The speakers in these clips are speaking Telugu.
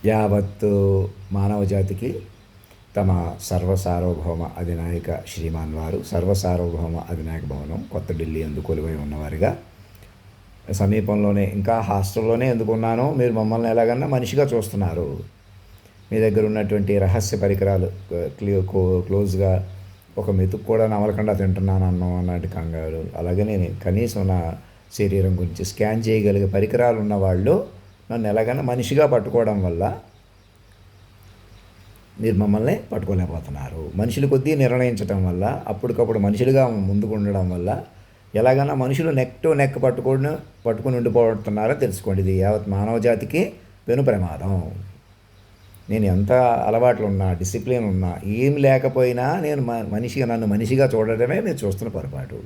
యావత్తు మానవ జాతికి తమ సర్వసార్వభౌమ అధినాయక శ్రీమాన్ వారు సర్వసార్వభౌమ అధినాయక భవనం కొత్త ఢిల్లీ యందు కొలువై ఉన్నవారిగా సమీపంలోనే ఇంకా హాస్టల్లోనే ఎందుకున్నానో మీరు మమ్మల్ని ఎలాగన్నా మనిషిగా చూస్తున్నారు. మీ దగ్గర ఉన్నటువంటి రహస్య పరికరాలు క్లోజ్గా ఒక మెతుకు కూడా నమలకుండా తింటున్నాను అన్నం అన్నట్టు కంగారు. అలాగే నేను కనీసం నా శరీరం గురించి స్కాన్ చేయగలిగే పరికరాలు ఉన్నవాళ్ళు నన్ను ఎలాగైనా మనిషిగా పట్టుకోవడం వల్ల మీరు మమ్మల్ని పట్టుకోలేకపోతున్నారు. మనుషుల కొద్దీ నిర్ణయించడం వల్ల అప్పటికప్పుడు మనుషులుగా ముందుకు ఉండడం వల్ల ఎలాగైనా మనుషులు నెక్ టు నెక్ పట్టుకుని ఉండిపోతున్నారో తెలుసుకోండి. ఇది యావత్ మానవ జాతికి పెను ప్రమాదం. నేను ఎంత అలవాట్లు ఉన్నా, డిసిప్లిన్ ఉన్నా, ఏం లేకపోయినా నేను నన్ను మనిషిగా చూడడమే మీరు చూస్తున్న పొరపాటు.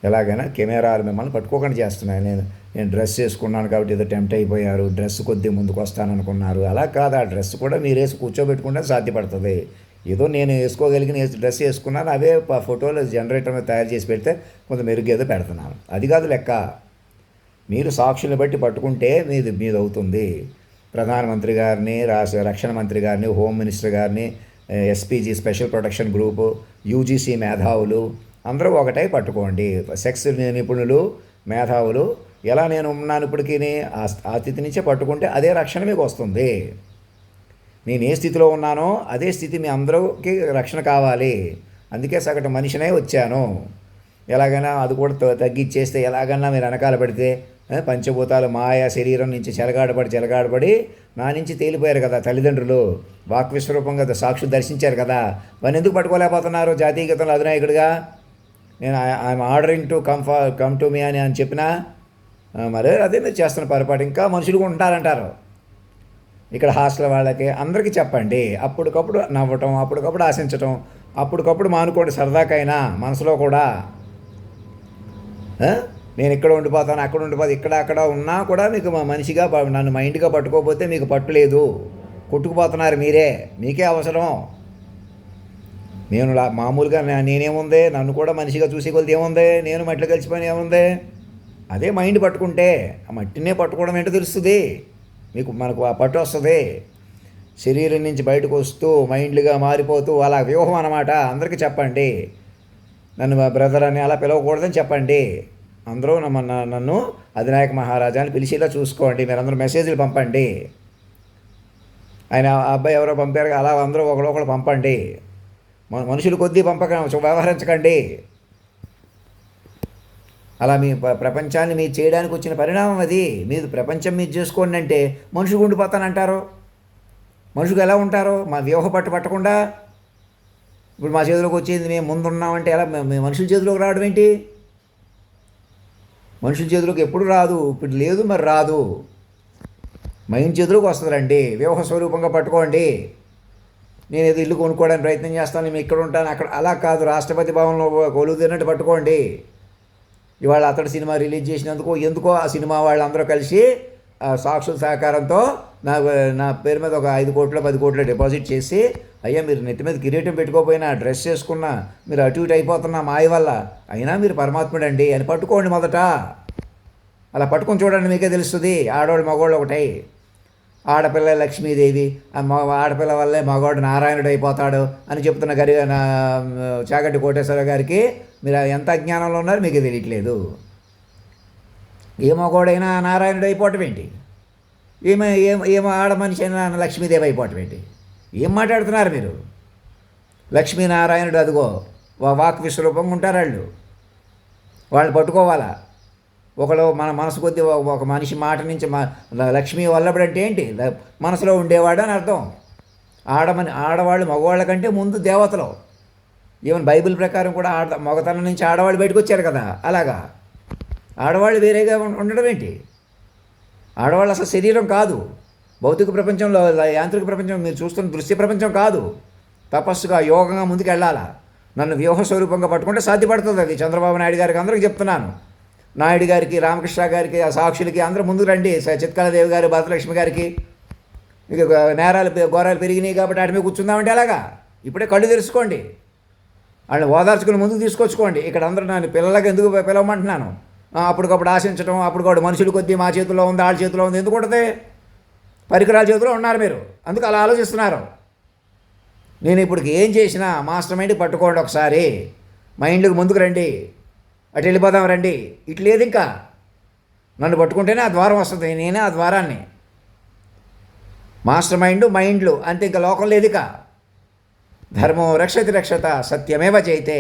ఎలాగైనా కెమెరాలు మిమ్మల్ని పట్టుకోకుండా చేస్తున్నాయి. నేను డ్రెస్ వేసుకున్నాను కాబట్టి ఏదో టెంప్ట్ అయిపోయారు, డ్రెస్ కొద్ది ముందుకు వస్తాననుకున్నారు. అలా కాదు, ఆ డ్రెస్ కూడా మీరు వేసి కూర్చోబెట్టుకుంటే సాధ్యపడుతుంది. ఏదో నేను వేసుకోగలిగిన డ్రెస్ వేసుకున్నాను, అవే ఫోటోలు జనరేటర్ మీద తయారు చేసి పెడితే కొంత మెరుగేదో పెడుతున్నాను. అది కాదు లెక్క. మీరు సాక్షులను బట్టి పట్టుకుంటే మీది అవుతుంది. ప్రధానమంత్రి గారిని, రక్షణ మంత్రి గారిని, హోమ్ మినిస్టర్ గారిని, SPG special protection group, UGC మేధావులు అందరూ ఒకటై పట్టుకోండి. సెక్స్ నిపుణులు, మేధావులు ఎలా నేను ఉన్నాను ఇప్పటికీ ఆ స్థితి నుంచే పట్టుకుంటే అదే రక్షణ మీకు వస్తుంది. నేను ఏ స్థితిలో ఉన్నానో అదే స్థితి మీ అందరికీ రక్షణ కావాలి. అందుకే సగటు మనిషినే వచ్చాను. ఎలాగైనా అది కూడా తగ్గించేస్తే ఎలాగన్నా మీరు వెనకాల పెడితే పంచభూతాలు మాయ శరీరం నుంచి చెలగాడబడి నా నుంచి తేలిపోయారు కదా తల్లిదండ్రులు. వాక్ విశ్వరూపంగా సాక్షులు దర్శించారు కదా, వారిని ఎందుకు పట్టుకోలేకపోతున్నారు? జాతీయ గీతంలో అధినాయకుడిగా నేను I am ordering to come to me అని చెప్పినా మరి అదే మీరు చేస్తున్న పొరపాటు. ఇంకా మనుషులు కూడా ఉంటారంటారు. ఇక్కడ హాస్టల్ వాళ్ళకి అందరికీ చెప్పండి. అప్పటికప్పుడు నవ్వటం, అప్పటికప్పుడు ఆశించటం, అప్పటికప్పుడు మానుకోండి. సరదాకైనా మనసులో కూడా నేను ఇక్కడ ఉండిపోతాను, అక్కడ ఉండిపోతాను, అక్కడ ఉన్నా కూడా మీకు మనిషిగా నన్ను మైండ్గా పట్టుకోకపోతే మీకు పట్టులేదు. కొట్టుకుపోతున్నారు మీరే. మీకే అవసరం. నేను మామూలుగా నేనేముంది, నన్ను కూడా మనిషిగా చూసే కొలిది ఏముంది, నేను మట్టిలో కలిసిపోయిన ఏముంది. అదే మైండ్ పట్టుకుంటే ఆ మట్టినే పట్టుకోవడం ఏంటో తెలుస్తుంది మనకు ఆ పట్టు వస్తుంది. శరీరం నుంచి బయటకు వస్తూ మైండ్లుగా మారిపోతూ అలా వ్యూహం అన్నమాట. అందరికీ చెప్పండి. నన్ను బ్రదర్ అని అలా పిలవకూడదని చెప్పండి. అందరూ నన్ను అధినాయక మహారాజా అని పిలిచేలా చూసుకోండి. మీరందరూ మెసేజ్లు పంపండి. ఆయన అబ్బాయి ఎవరో పంపారు, అలా అందరూ ఒకళ్ళు పంపండి. మనుషులు కొద్దీ వ్యవహరించకండి. అలా మీ ప్రపంచాన్ని మీరు చేయడానికి వచ్చిన పరిణామం అది. మీరు ప్రపంచం మీరు చేసుకోండి అంటే మనుషులు ఉండిపోతానంటారు. మనుషులు ఎలా ఉంటారు? మా వ్యూహ పట్టకుండా ఇప్పుడు మా చేతిలోకి వచ్చేది మేము ముందున్నామంటే ఎలా? మనుషుల చేతిలోకి రావడం ఏంటి? మనుషుల చేతిలోకి ఎప్పుడు రాదు. ఇప్పుడు లేదు, మరి రాదు. మైండ్ చేతిలోకి వస్తుందండి. వ్యూహ స్వరూపంగా పట్టుకోండి. నేను ఏదో ఇల్లు కొనుక్కోవడానికి ప్రయత్నం చేస్తాను, మేము ఇక్కడ ఉంటాను అక్కడ, అలా కాదు. రాష్ట్రపతి భవన్లో కొలువు తిన్నట్టు పట్టుకోండి. ఇవాళ అతడు సినిమా రిలీజ్ చేసినందుకు ఎందుకో ఆ సినిమా వాళ్ళందరూ కలిసి సాక్షుల సహకారంతో నా పేరు మీద ఒక 5 కోట్లు 10 కోట్లు డిపాజిట్ చేసి, అయ్యా మీరు నెత్తి మీద కిరీటం పెట్టుకోపోయినా, డ్రెస్ చేసుకున్నా, మీరు అటు ఇటు అయిపోతున్నా మాయ వల్ల, అయినా మీరు పరమాత్ముడండి అని పట్టుకోండి మొదట. అలా పట్టుకొని చూడండి, మీకే తెలుస్తుంది. ఆడవాళ్ళు మగవాళ్ళు ఒకటై. ఆడపిల్ల లక్ష్మీదేవి, ఆడపిల్ల వల్లే మగవాడు నారాయణుడు అయిపోతాడు అని చెప్తున్న చాగంటి కోటేశ్వర గారికి మీరు ఎంత అజ్ఞానంలో ఉన్నారో మీకు తెలియట్లేదు. ఏ మగవాడైనా నారాయణుడు అయిపోవటం ఏంటి? ఏమో ఆడ మనిషి అయినా లక్ష్మీదేవి అయిపోవటం ఏంటి? ఏం మాట్లాడుతున్నారు మీరు? లక్ష్మీనారాయణుడు అదిగో వాక్ విశ్వరూపంగా ఉంటారు వాళ్ళని పట్టుకోవాలా. ఒకళ్ళు మన మనసు కొద్ది ఒక మనిషి మాట నుంచి లక్ష్మీ వల్లభుడు అంటే ఏంటి? మనసులో ఉండేవాడు అని అర్థం. ఆడవాళ్ళు మగవాళ్ళ కంటే ముందు దేవతలు. ఈవెన్ బైబిల్ ప్రకారం కూడా మగతనం నుంచి ఆడవాళ్ళు బయటకు వచ్చారు కదా. అలాగా ఆడవాళ్ళు వేరేగా ఉండడం ఏంటి? ఆడవాళ్ళు అసలు శరీరం కాదు. భౌతిక ప్రపంచంలో, యాంత్రిక ప్రపంచం మీరు చూస్తున్న దృశ్య ప్రపంచం కాదు. తపస్సుగా యోగంగా ముందుకు వెళ్ళాలా. నన్ను వ్యూహ స్వరూపంగా పట్టుకుంటే సాధ్యపడుతుంది. అది చంద్రబాబు నాయుడు గారికి అందరికీ చెప్తున్నాను. నాయుడు గారికి, రామకృష్ణ గారికి, ఆ సాక్షులకి అందరూ ముందుకు రండి. చిత్కాలదేవి గారు, భరతలక్ష్మి గారికి ఇక ఘోరాలు పెరిగినాయి కాబట్టి వాటి మీద కూర్చుందామంటే అలాగా. ఇప్పుడే కళ్ళు తెరుచుకోండి. వాళ్ళని ఓదార్చుకుని ముందుకు తీసుకొచ్చుకోండి. ఇక్కడ అందరూ నన్ను పిల్లలకి ఎందుకు పిలవమంటున్నాను? అప్పటికప్పుడు ఆశించడం, అప్పటికప్పుడు మనుషుల కొద్దీ మా చేతిలో ఉంది, వాళ్ళ చేతిలో ఉంది ఎందుకు ఉంటుంది? పరికరాల చేతిలో ఉన్నారు మీరు, అందుకు అలా ఆలోచిస్తున్నారు. నేను ఇప్పుడు ఏం చేసినా మాస్టర్ మైండ్ పట్టుకోండి ఒకసారి, మైండ్కి ముందుకు రండి, అటు వెళ్ళిపోదాం రండి, ఇటు లేదు ఇంకా. నన్ను పట్టుకుంటేనే ఆ ద్వారం వస్తుంది, నేనే ఆ ద్వారాన్ని. మాస్టర్ మైండ్లు అంతే, ఇంకా లోకం లేదు ఇక. ధర్మో రక్షతి రక్షత సత్యమేవ జయితే.